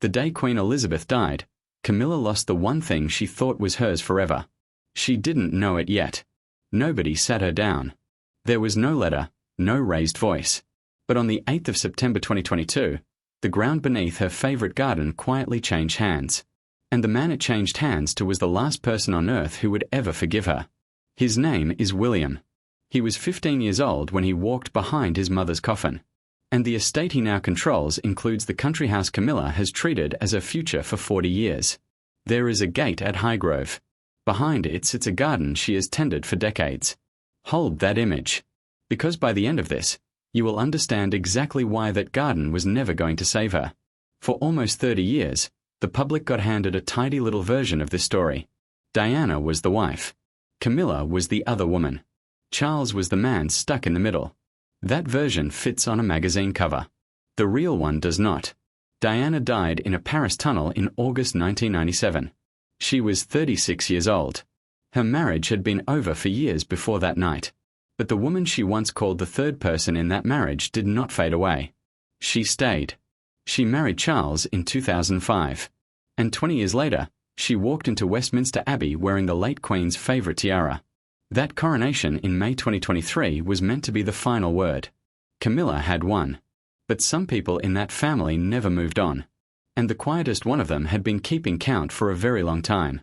The day Queen Elizabeth died, Camilla lost the one thing she thought was hers forever. She didn't know it yet. Nobody sat her down. There was no letter, no raised voice. But on the 8th of September 2022, the ground beneath her favorite garden quietly changed hands. And the man it changed hands to was the last person on earth who would ever forgive her. His name is William. He was 15 years old when he walked behind his mother's coffin. And the estate he now controls includes the country house Camilla has treated as her future for 40 years. There is a gate at Highgrove. Behind it sits a garden she has tended for decades. Hold that image. Because by the end of this, you will understand exactly why that garden was never going to save her. For almost 30 years, the public got handed a tidy little version of this story. Diana was the wife. Camilla was the other woman. Charles was the man stuck in the middle. That version fits on a magazine cover. The real one does not. Diana died in a Paris tunnel in August 1997. She was 36 years old. Her marriage had been over for years before that night. But the woman she once called the third person in that marriage did not fade away. She stayed. She married Charles in 2005. And 20 years later, she walked into Westminster Abbey wearing the late Queen's favourite tiara. That coronation in May 2023 was meant to be the final word. Camilla had won. But some people in that family never moved on. And the quietest one of them had been keeping count for a very long time.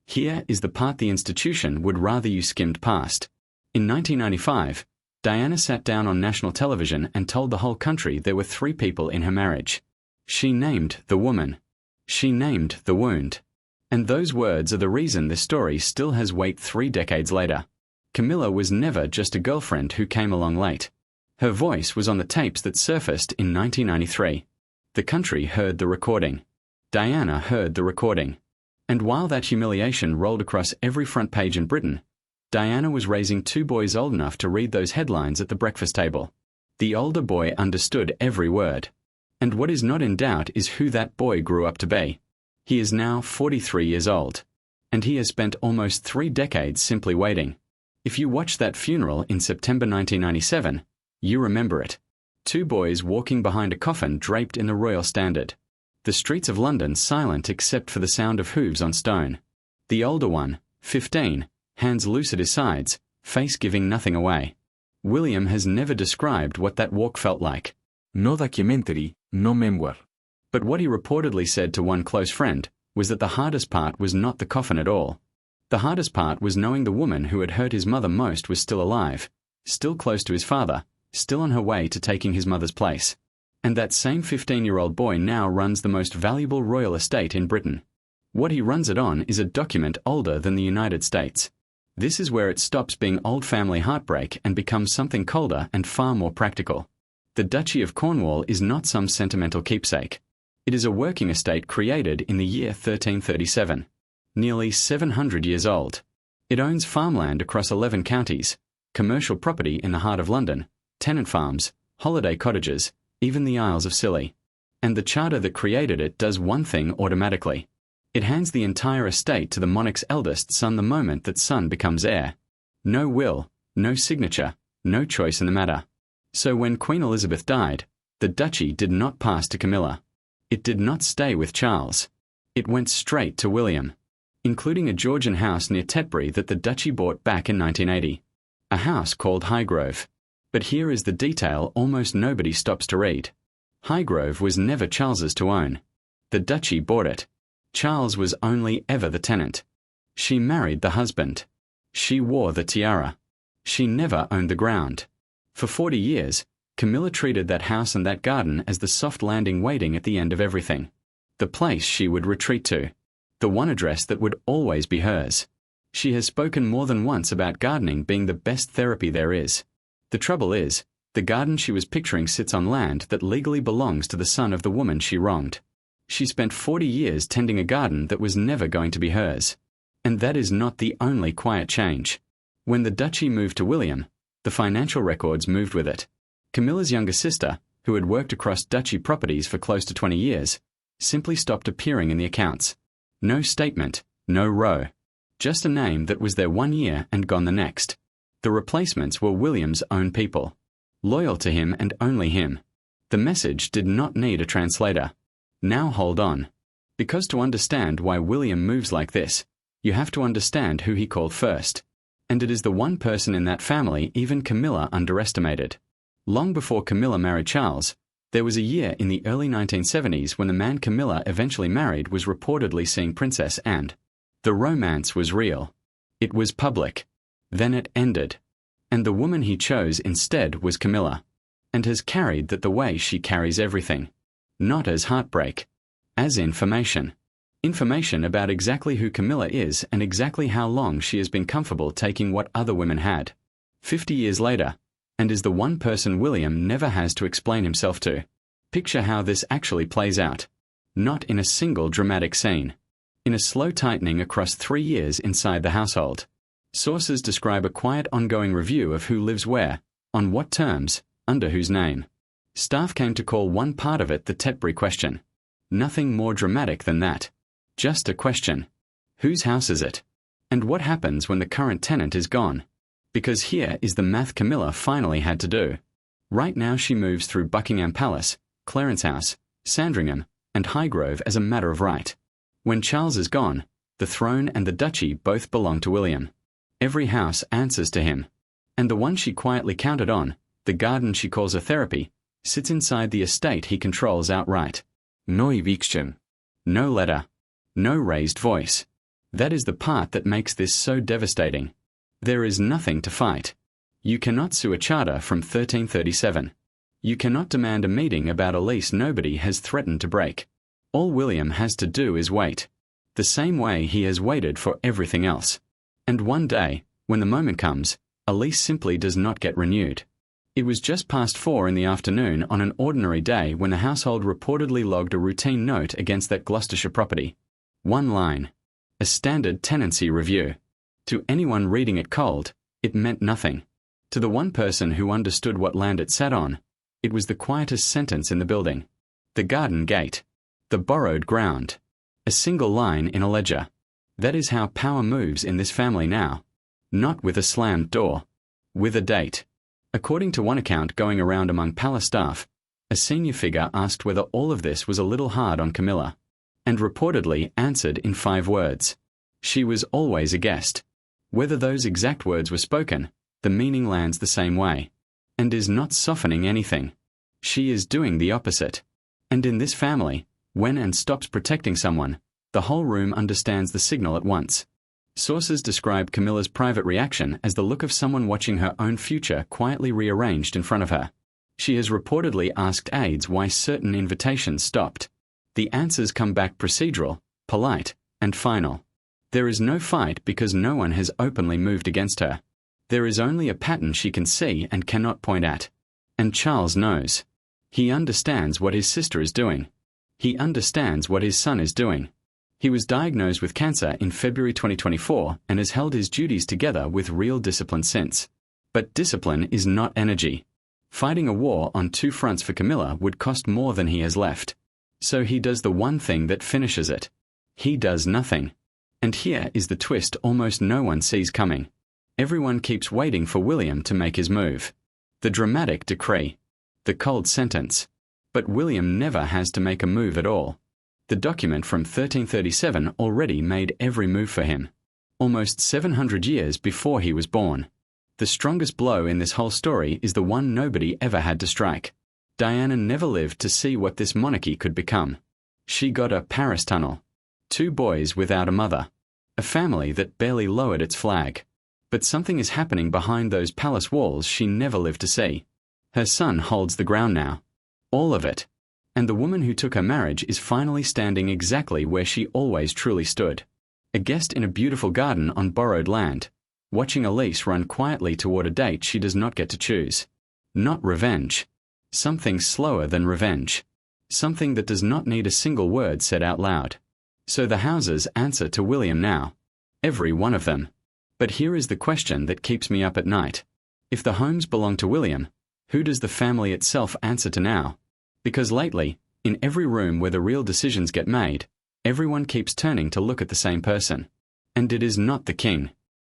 Here is the part the institution would rather you skimmed past. In 1995, Diana sat down on national television and told the whole country there were 3 people in her marriage. She named the woman. She named the wound. And those words are the reason this story still has weight 3 decades later. Camilla was never just a girlfriend who came along late. Her voice was on the tapes that surfaced in 1993. The country heard the recording. Diana heard the recording. And while that humiliation rolled across every front page in Britain, Diana was raising 2 boys old enough to read those headlines at the breakfast table. The older boy understood every word. And what is not in doubt is who that boy grew up to be. He is now 43 years old. And he has spent almost 3 decades simply waiting. If you watched that funeral in September 1997, you remember it. 2 boys walking behind a coffin draped in the royal standard. The streets of London silent except for the sound of hooves on stone. The older one, 15, hands loose at his sides, face giving nothing away. William has never described what that walk felt like. No documentary, no memoir. But what he reportedly said to one close friend was that the hardest part was not the coffin at all. The hardest part was knowing the woman who had hurt his mother most was still alive, still close to his father, still on her way to taking his mother's place. And that same 15-year-old boy now runs the most valuable royal estate in Britain. What he runs it on is a document older than the United States. This is where it stops being old family heartbreak and becomes something colder and far more practical. The Duchy of Cornwall is not some sentimental keepsake. It is a working estate created in the year 1337. Nearly 700 years old. It owns farmland across 11 counties, commercial property in the heart of London, tenant farms, holiday cottages, even the Isles of Scilly. And the charter that created it does one thing automatically. It hands the entire estate to the monarch's eldest son the moment that son becomes heir. No will, no signature, no choice in the matter. So when Queen Elizabeth died, the duchy did not pass to Camilla. It did not stay with Charles. It went straight to William, including a Georgian house near Tetbury that the duchy bought back in 1980. A house called Highgrove. But here is the detail almost nobody stops to read. Highgrove was never Charles's to own. The duchy bought it. Charles was only ever the tenant. She married the husband. She wore the tiara. She never owned the ground. For 40 years, Camilla treated that house and that garden as the soft landing waiting at the end of everything. The place she would retreat to. The one address that would always be hers. She has spoken more than once about gardening being the best therapy there is. The trouble is, the garden she was picturing sits on land that legally belongs to the son of the woman she wronged. She spent 40 years tending a garden that was never going to be hers. And that is not the only quiet change. When the duchy moved to William, the financial records moved with it. Camilla's younger sister, who had worked across duchy properties for close to 20 years, simply stopped appearing in the accounts. No statement, no row. Just a name that was there 1 year and gone the next. The replacements were William's own people. Loyal to him and only him. The message did not need a translator. Now hold on. Because to understand why William moves like this, you have to understand who he called first. And it is the one person in that family even Camilla underestimated. Long before Camilla married Charles, there was a year in the early 1970s when the man Camilla eventually married was reportedly seeing Princess Anne. The romance was real. It was public. Then it ended. And the woman he chose instead was Camilla, and has carried that the way she carries everything. Not as heartbreak. As information. Information about exactly who Camilla is and exactly how long she has been comfortable taking what other women had. 50 years later, and is the one person William never has to explain himself to. Picture how this actually plays out. Not in a single dramatic scene. In a slow tightening across 3 years inside the household. Sources describe a quiet ongoing review of who lives where, on what terms, under whose name. Staff came to call one part of it the Tetbury question. Nothing more dramatic than that. Just a question. Whose house is it? And what happens when the current tenant is gone? Because here is the math Camilla finally had to do. Right now she moves through Buckingham Palace, Clarence House, Sandringham, and Highgrove as a matter of right. When Charles is gone, the throne and the duchy both belong to William. Every house answers to him. And the one she quietly counted on, the garden she calls a therapy, sits inside the estate he controls outright. No eviction. No letter. No raised voice. That is the part that makes this so devastating. There is nothing to fight. You cannot sue a charter from 1337. You cannot demand a meeting about a lease nobody has threatened to break. All William has to do is wait. The same way he has waited for everything else. And one day, when the moment comes, a lease simply does not get renewed. It was just past 4 in the afternoon on an ordinary day when the household reportedly logged a routine note against that Gloucestershire property. One line. A standard tenancy review. To anyone reading it cold, it meant nothing. To the one person who understood what land it sat on, it was the quietest sentence in the building. The garden gate. The borrowed ground. A single line in a ledger. That is how power moves in this family now. Not with a slammed door. With a date. According to one account going around among palace staff, a senior figure asked whether all of this was a little hard on Camilla, and reportedly answered in 5 words. She was always a guest. Whether those exact words were spoken, the meaning lands the same way, and is not softening anything. She is doing the opposite. And in this family, when Anne stops protecting someone, the whole room understands the signal at once. Sources describe Camilla's private reaction as the look of someone watching her own future quietly rearranged in front of her. She has reportedly asked aides why certain invitations stopped. The answers come back procedural, polite, and final. There is no fight because no one has openly moved against her. There is only a pattern she can see and cannot point at. And Charles knows. He understands what his sister is doing. He understands what his son is doing. He was diagnosed with cancer in February 2024 and has held his duties together with real discipline since. But discipline is not energy. Fighting a war on 2 fronts for Camilla would cost more than he has left. So he does the one thing that finishes it. He does nothing. And here is the twist almost no one sees coming. Everyone keeps waiting for William to make his move. The dramatic decree. The cold sentence. But William never has to make a move at all. The document from 1337 already made every move for him. Almost 700 years before he was born. The strongest blow in this whole story is the one nobody ever had to strike. Diana never lived to see what this monarchy could become. She got a Paris tunnel. 2 boys without a mother. A family that barely lowered its flag. But something is happening behind those palace walls she never lived to see. Her son holds the ground now. All of it. And the woman who took her marriage is finally standing exactly where she always truly stood. A guest in a beautiful garden on borrowed land, watching a lease run quietly toward a date she does not get to choose. Not revenge. Something slower than revenge. Something that does not need a single word said out loud. So the houses answer to William now. Every one of them. But here is the question that keeps me up at night. If the homes belong to William, who does the family itself answer to now? Because lately, in every room where the real decisions get made, everyone keeps turning to look at the same person. And it is not the king.